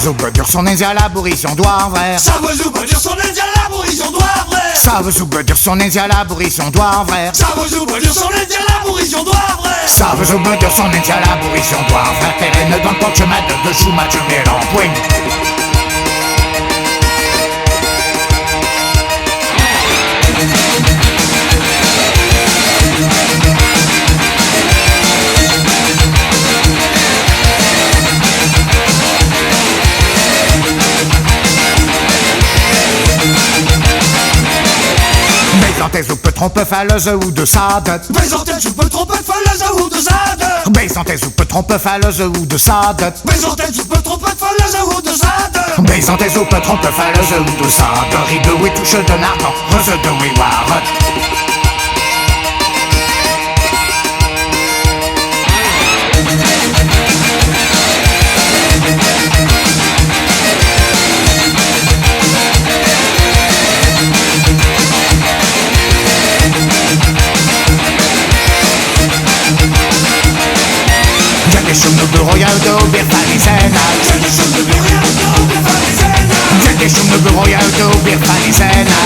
Ça veut dire son indien la bourrition doit vrai. Ça veut dire son indien la bourrition doit vrai. Ça veut dire son indien la bourrition doit vrai. Ça veut dire son indien la bourrition doit vrai. Ça veut dire son indien la bourrition doit vrai. Pérenne dans le porte-chemin de chemin je mets l'empoigne. Baisantez ou peut tromper falleuse ou de sade. Baisantez ou peut tromper falleuse ou de sade. Baisantez ou peut tromper falleuse ou de sade. Baisantez ou peut tromper falleuse ou de sade. Baisantez ou peut tromper falleuse ou de sade. Rigue oui touche de nardan, rose de oui war. Schumnube royal de Oberfalisena. Jackie Schumnube royal de Oberfalisena.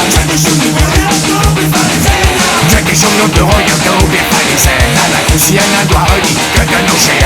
Jackie Schumnube royal de Oberfalisena. La poussière doit redire que de nos chez